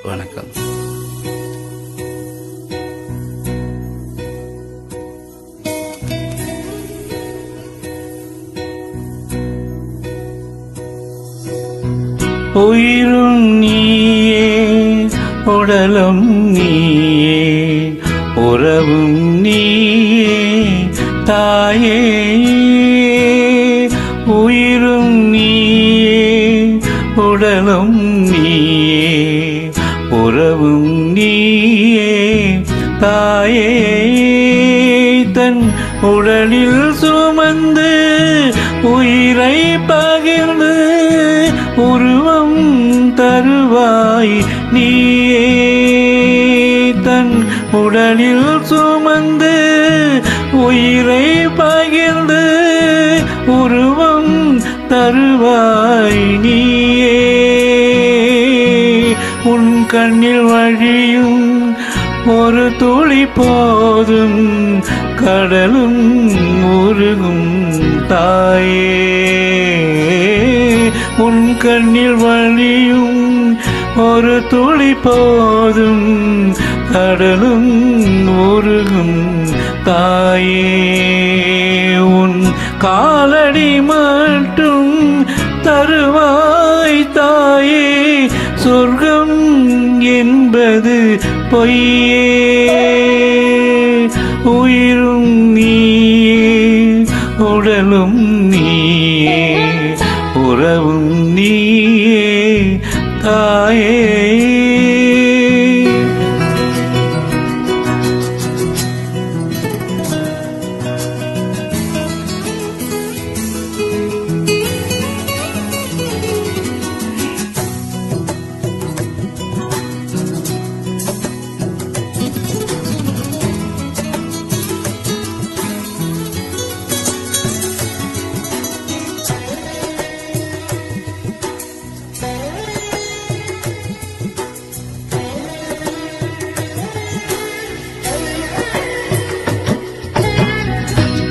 வணக்கம். உயிரும் நீயே, உடலும் நீயே, உறவும் நீயே தாயே. உயிரும் நீயே, உடலும் நீயே, உறவும் நீயே தாயே. தன் உடலில் சுமந்து உயிரை பகிர்ந்து உருவம் தருவாய் நீயே. தன் உடலில் சுமந்து உயிரை பகிர்ந்து உருவம் தருவாய் நீயே. உன் கண்ணில் வழியும் ஒரு துளி போதும் கடலும் உருகும் தாயே. உன் கண்ணில் வழியும் ஒரு துளி போதும் கடலும் உருகும் தாயே. உன் காலடி மட்டும் தருவாய் தாயே. சொர்க்கம் என்பது பொய்யே. உயிரும் நீயே, உடலும் நீயே, உறவும் நீயே தாயே.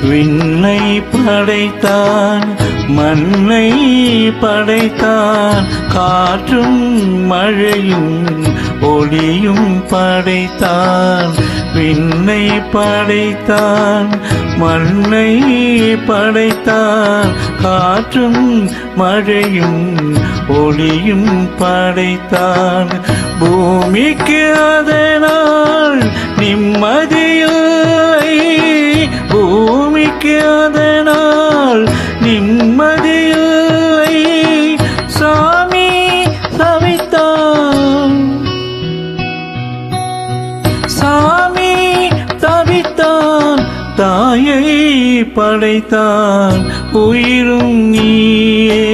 விண்ணை படைத்தான், மண்ணை படைத்தான், காற்றும் மழையும் ஒளியும் படைத்தான். விண்ணை படைத்தான், மண்ணை படைத்தான், காற்றும் மழையும் ஒளியும் படைத்தான். பூமிக்கு அதனால் நிம்மதியில்லை, பூமிக்கு அதனால் நிம்மதியில்லை. சாமி தவித்தான், சாமி தவித்தான், தாயை படைத்தான். உயிரும் நீயே,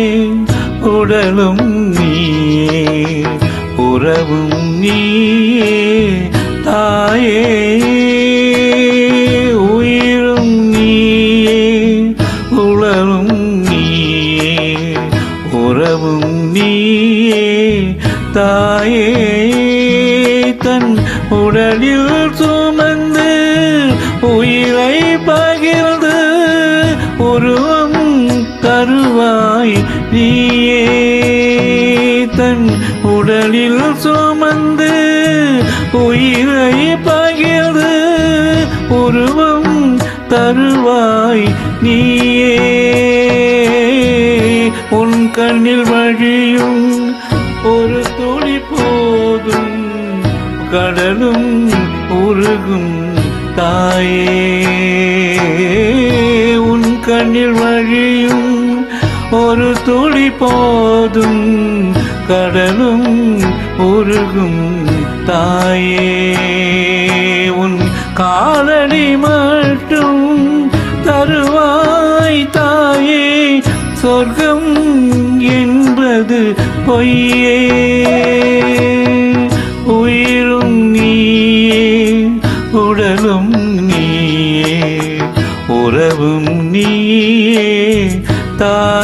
உடலும் நீயே, உறவும் நீயே தாயே. உயிரும் நீயே, உடலும் நீயே, உறவும் நீயே தாயே. தன் உடலில் சுமந்து உயிரை பகிர்ந்து உருவம் தருவாய் நீயே. தன் உடலில் சுமந்து உயிரை பகிர்ந்து உருவம் தருவாய் நீயே. உன் கண்ணில் வழியும் ஒரு துளி போதும் கடலும் உருகும் தாயே. உன் கண்ணில் வழியும் ஒரு துளி போதும் கடலும் உருகும் தாயே. உன் காலடி மட்டும் தருவாய் தாயே. சொர்க்கம் என்பது பொய்யே. உயிரும் நீயே, உடலும் நீயே, உறவும் நீயே தாயே.